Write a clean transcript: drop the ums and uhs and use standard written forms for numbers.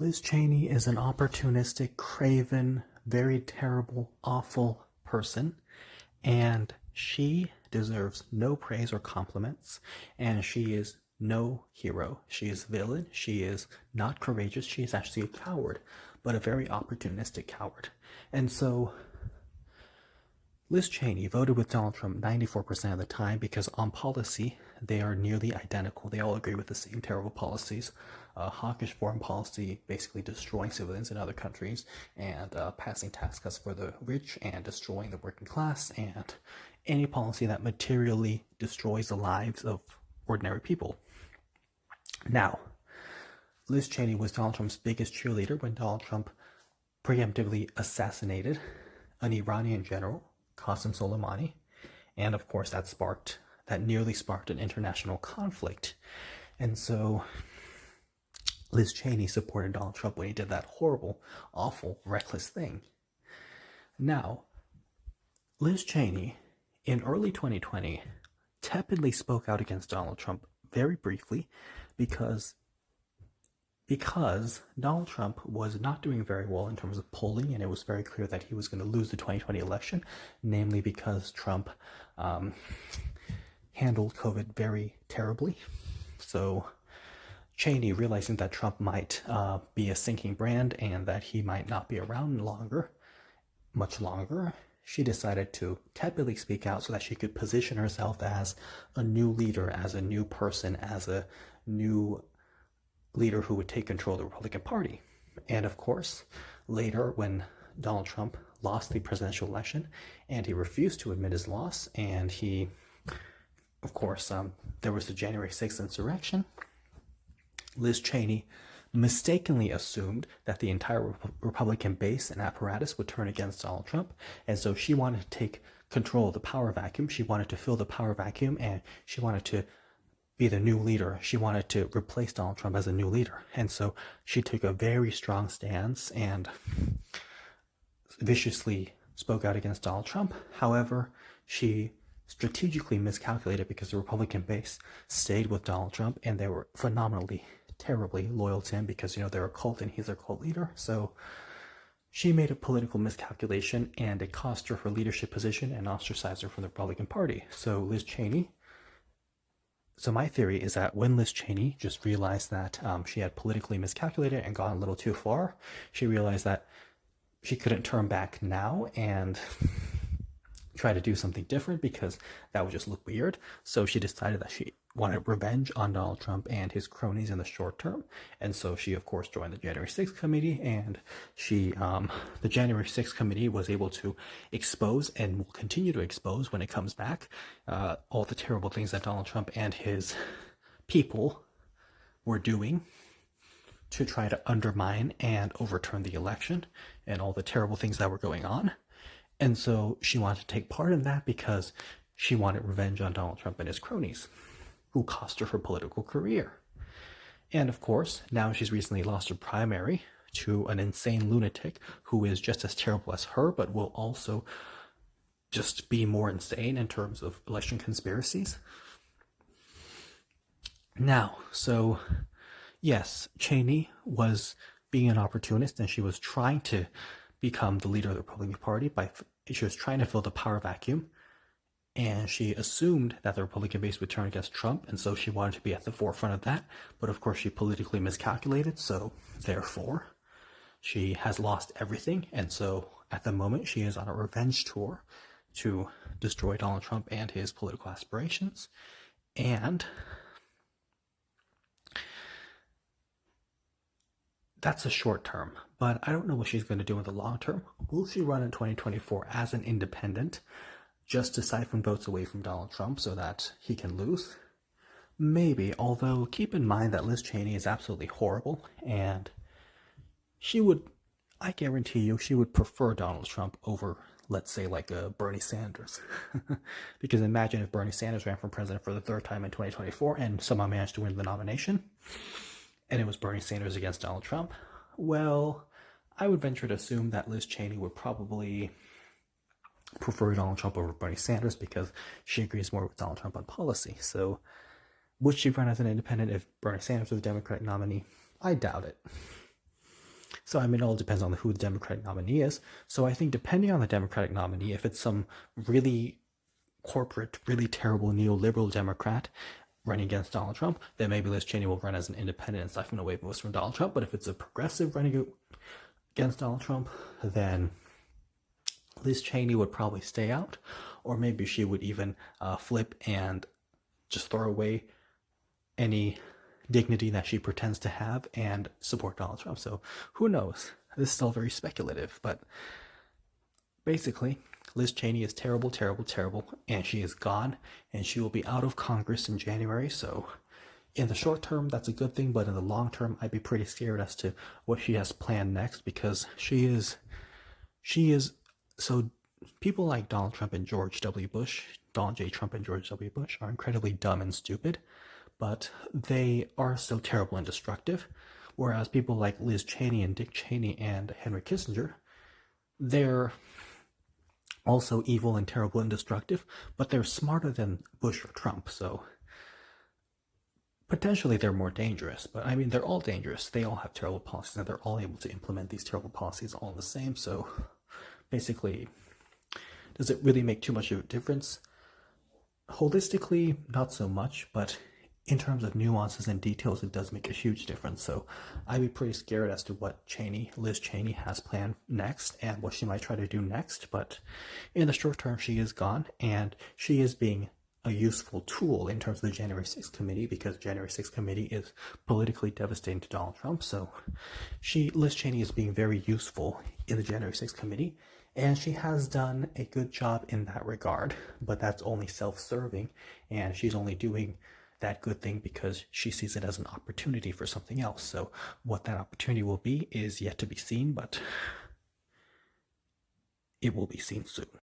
Liz Cheney is an opportunistic, craven, very terrible, awful person, and she deserves no praise or compliments, and she is no hero. She is a villain. She is not courageous. She is actually a coward, but a very opportunistic coward. And so Liz Cheney voted with Donald Trump 94% of the time because on policy, they are nearly identical. They all agree with the same terrible policies. Hawkish foreign policy, basically destroying civilians in other countries, and passing tax cuts for the rich and destroying the working class, and any policy that materially destroys the lives of ordinary people. Now, Liz Cheney was Donald Trump's biggest cheerleader when Donald Trump preemptively assassinated an Iranian general, Qasem Soleimani, and of course that nearly sparked an international conflict. And so Liz Cheney supported Donald Trump when he did that horrible, awful, reckless thing. Now, Liz Cheney, in early 2020, tepidly spoke out against Donald Trump very briefly because Donald Trump was not doing very well in terms of polling, and it was very clear that he was going to lose the 2020 election, namely because Trump handled COVID very terribly. So Cheney, realizing that Trump might be a sinking brand and that he might not be around much longer, she decided to tepidly speak out so that she could position herself as a new leader, as a new person, as a new leader who would take control of the Republican Party. And of course, later when Donald Trump lost the presidential election and he refused to admit his loss, and he, of course, there was the January 6th insurrection, Liz Cheney mistakenly assumed that the entire Republican base and apparatus would turn against Donald Trump, and so she wanted to take control of the power vacuum. She wanted to fill the power vacuum, and she wanted to be the new leader. She wanted to replace Donald Trump as a new leader. And so she took a very strong stance and viciously spoke out against Donald Trump. However, she strategically miscalculated because the Republican base stayed with Donald Trump, and they were phenomenally, terribly loyal to him because, they're a cult and he's their cult leader. So she made a political miscalculation, and it cost her her leadership position and ostracized her from the Republican Party. So my theory is that when Liz Cheney just realized that she had politically miscalculated and gone a little too far, she realized that she couldn't turn back now and try to do something different because that would just look weird. So she decided that she wanted revenge on Donald Trump and his cronies in the short term. And so she, of course, joined the January 6th committee, and the January 6th committee was able to expose and will continue to expose when it comes back all the terrible things that Donald Trump and his people were doing to try to undermine and overturn the election, and all the terrible things that were going on. And so she wanted to take part in that because she wanted revenge on Donald Trump and his cronies, who cost her political career. And of course, now she's recently lost her primary to an insane lunatic who is just as terrible as her, but will also just be more insane in terms of election conspiracies. Now, so yes, Cheney was being an opportunist, and she was trying to become the leader of the Republican Party she was trying to fill the power vacuum, and she assumed that the Republican base would turn against Trump, and so she wanted to be at the forefront of that. But of course, she politically miscalculated, so therefore, she has lost everything. And so at the moment, she is on a revenge tour to destroy Donald Trump and his political aspirations. And that's a short term, but I don't know what she's going to do in the long term. Will she run in 2024 as an independent, just to siphon votes away from Donald Trump so that he can lose? Maybe, although keep in mind that Liz Cheney is absolutely horrible, and I guarantee you, she would prefer Donald Trump over, let's say, like a Bernie Sanders. Because imagine if Bernie Sanders ran for president for the third time in 2024 and somehow managed to win the nomination, and it was Bernie Sanders against Donald Trump. Well, I would venture to assume that Liz Cheney would probably prefer Donald Trump over Bernie Sanders because she agrees more with Donald Trump on policy. So would she run as an independent if Bernie Sanders was the Democratic nominee? I doubt it. So, I mean, it all depends on who the Democratic nominee is. So, I think depending on the Democratic nominee, if it's some really corporate, really terrible neoliberal Democrat running against Donald Trump, then maybe Liz Cheney will run as an independent and siphon away votes from Donald Trump. But if it's a progressive running against Donald Trump, then Liz Cheney would probably stay out, or maybe she would even flip and just throw away any dignity that she pretends to have and support Donald Trump. So who knows? This is still very speculative, but basically, Liz Cheney is terrible, terrible, terrible, and she is gone, and she will be out of Congress in January. So in the short term, that's a good thing, but in the long term, I'd be pretty scared as to what she has planned next, because she is so people like Donald Trump and George W. Bush, Donald J. Trump and George W. Bush are incredibly dumb and stupid, but they are so terrible and destructive. Whereas people like Liz Cheney and Dick Cheney and Henry Kissinger, they're also evil and terrible and destructive, but they're smarter than Bush or Trump, so potentially they're more dangerous. But I mean, they're all dangerous. They all have terrible policies, and they're all able to implement these terrible policies all the same. So basically, does it really make too much of a difference? Holistically, not so much, but in terms of nuances and details, it does make a huge difference. So I'd be pretty scared as to what Liz Cheney has planned next and what she might try to do next. But in the short term, she is gone, and she is being a useful tool in terms of the January 6th committee, because January 6th committee is politically devastating to Donald Trump. So Liz Cheney is being very useful in the January 6th committee, and she has done a good job in that regard, but that's only self-serving, and she's only doing that good thing because she sees it as an opportunity for something else. So what that opportunity will be is yet to be seen, but it will be seen soon.